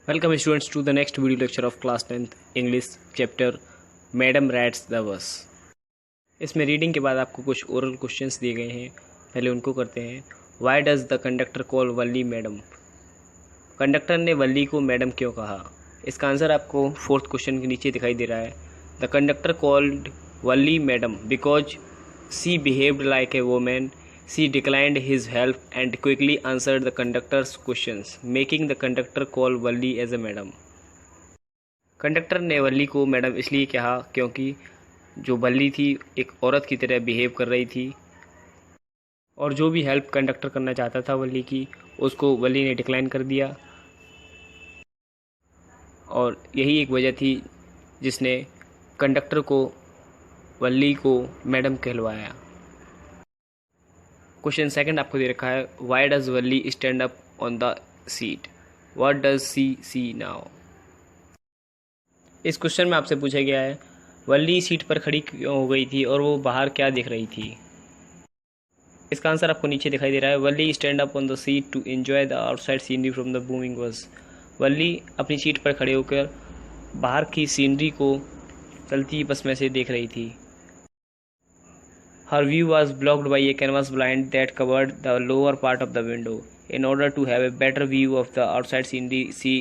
Welcome students to the next video lecture of class 10th English chapter Madam Rats the Bus। इसमें reading के बाद आपको कुछ oral questions दिए गए हैं, पहले उनको करते हैं। Why does the conductor call Valli madam? Conductor ने वल्ली को मैडम क्यों कहा? इसका आंसर आपको फोर्थ क्वेश्चन के नीचे दिखाई दे रहा है। The conductor called Valli madam because she behaved like a women. She declined his help and quickly answered the conductor's questions, making the conductor call Valli as a madam. Conductor ने वल्ली को madam इसलिए कहा क्योंकि जो वल्ली थी एक औरत की तरह बिहेव कर रही थी और जो भी हेल्प कंडक्टर करना चाहता था वल्ली की, उसको वल्ली ने डिक्लाइन कर दिया और यही एक वजह थी जिसने कंडक्टर को वल्ली को मैडम कहलवाया। क्वेश्चन सेकंड आपको दे रखा है, why does Valli stand up on the seat, what does she see now. इस क्वेश्चन में आपसे पूछा गया है वल्ली सीट पर खड़ी क्यों हो गई थी और वो बाहर क्या देख रही थी। इसका आंसर आपको नीचे दिखाई दे रहा है। Valli stand up on the seat to enjoy the outside scenery from the booming bus. Valli अपनी सीट पर खड़े होकर बाहर की सीनरी को चलती बस में से देख रही थी। Her view was blocked by a canvas blind that covered the lower part of the window. In order to have a better view of the outside scenery, she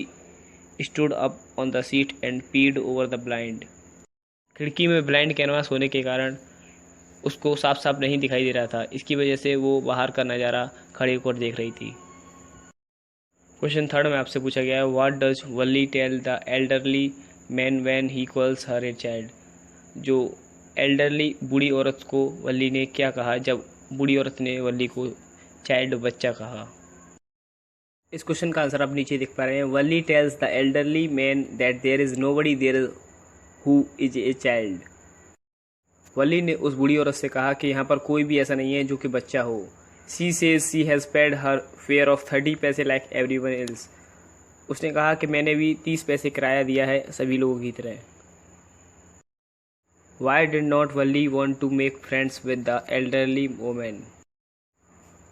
stood up on the seat and peered over the blind. खिड़की में blind canvas होने के कारण उसको साफ साफ नहीं दिखाई दे रहा था, इसकी वजह से वो बाहर का नज़ारा खड़े होकर देख रही थी। क्वेश्चन थर्ड में आपसे पूछा गया है, what does Valli tell the elderly man when he calls her a child. जो एल्डरली बूढ़ी औरत को वल्ली ने क्या कहा जब बूढ़ी औरत ने वल्ली को चाइल्ड बच्चा कहा। इस क्वेश्चन का आंसर आप नीचे देख पा रहे हैं। Valli tells the elderly man that there is nobody there who is a child. Valli ने उस बूढ़ी औरत से कहा कि यहाँ पर कोई भी ऐसा नहीं है जो कि बच्चा हो। She says she has paid her fare of 30 पैसे लाइक एवरीवन एल्स। उसने कहा कि मैंने भी 30 पैसे किराया दिया है सभी लोगों की तरह। Why did not Valli want to make friends with the elderly woman?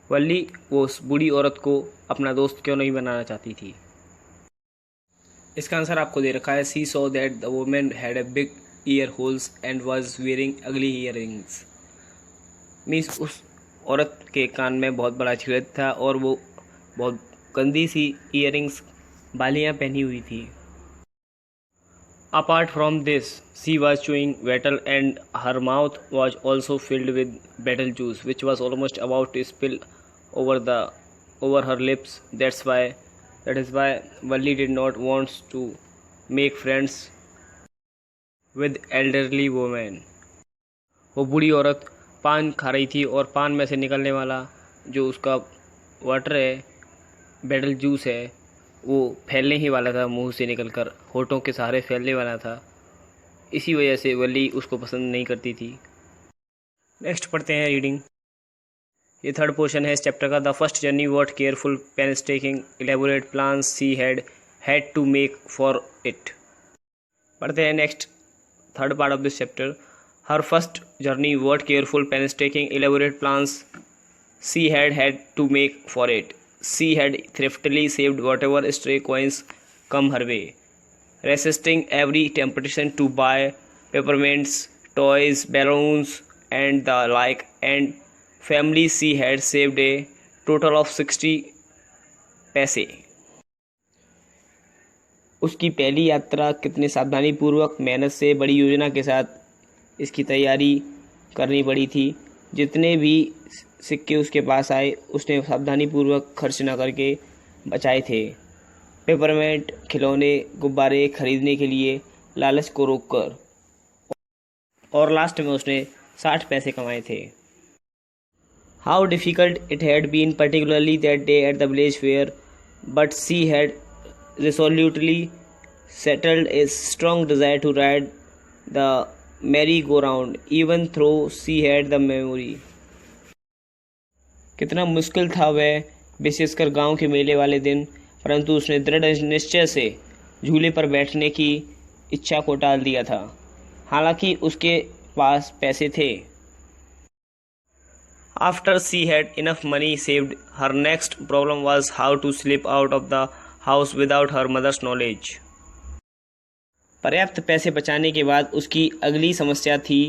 वल्ली वो उस बूढ़ी औरत को अपना दोस्त क्यों नहीं बनाना चाहती थी। इसका आंसर आपको दे रखा है। She saw that the woman had a big ear holes and was wearing ugly earrings. Means उस औरत के कान में बहुत बड़ा छेद था और वो बहुत गंदी सी ईयरिंग्स बालियाँ पहनी हुई थी। Apart from this, she was chewing betel and her mouth was also filled with betel juice, which was almost about to spill over her lips. That is why Valli did not want to make friends with elderly women. वो बूढ़ी औरत पान खा रही थी और पान में से निकलने वाला जो उसका वाटर है, बेटल जूस है, वो फैलने ही वाला था, मुंह से निकलकर होठों के सहारे फैलने वाला था। इसी वजह से वल्ली उसको पसंद नहीं करती थी। नेक्स्ट पढ़ते हैं रीडिंग। ये थर्ड पोर्शन है इस चैप्टर का। The first journey what careful painstaking elaborate plans she had to make for it. पढ़ते हैं next third part of this chapter. Her first journey what careful painstaking elaborate plans she had to make for it. She had thriftily saved whatever stray coins come her way, resisting every temptation to buy peppermints, toys, balloons, and the like, and family she had saved a total of 60 पैसे। उसकी पहली यात्रा कितने सावधानीपूर्वक मेहनत से बड़ी योजना के साथ इसकी तैयारी करनी पड़ी थी। जितने भी सिक्के उसके पास आए उसने सावधानीपूर्वक खर्च न करके बचाए थे। पेपरमेंट, खिलौने, गुब्बारे खरीदने के लिए लालच को रोककर, और लास्ट में उसने 60 पैसे कमाए थे। How difficult it had been particularly that day at the village fair, but she had resolutely settled a strong desire to ride the merry go round even through she had the memory. कितना मुश्किल था वह, विशेषकर गांव के मेले वाले दिन, परंतु उसने दृढ़ निश्चय से झूले पर बैठने की इच्छा को टाल दिया था, हालांकि उसके पास पैसे थे। After she had enough money saved, her next problem was how to slip out of the house without her mother's knowledge. पर्याप्त पैसे बचाने के बाद उसकी अगली समस्या थी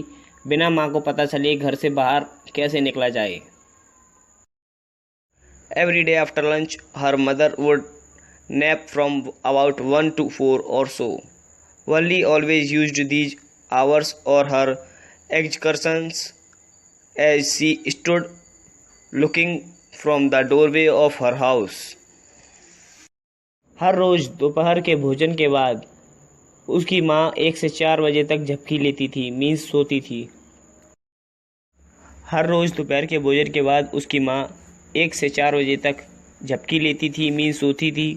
बिना माँ को पता चले घर से बाहर कैसे निकला जाए। Every day after lunch, her mother would nap from about 1 to 4 or so. Valli always used these hours for her excursions as she stood looking from the doorway of her house. हर रोज दोपहर के भोजन के बाद उसकी माँ 1 से 4 बजे तक झपकी लेती थी, मीन्स सोती थी। हर रोज दोपहर के भोजन के बाद उसकी माँ 1 से 4 बजे तक झपकी लेती थी, मीन्स सोती थी।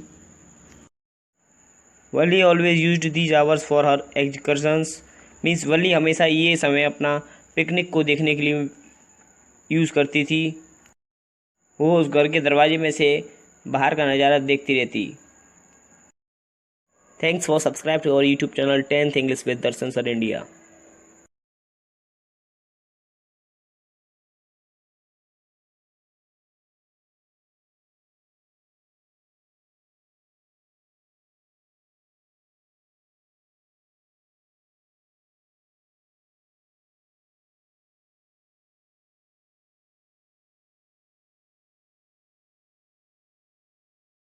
Valli always used these hours for her excursions, means Valli हमेशा ये समय अपना पिकनिक को देखने के लिए यूज़ करती थी। वो उस घर के दरवाजे में से बाहर का नज़ारा देखती रहती। Thanks for subscribe to our YouTube channel 10th English with Darshan Sir India।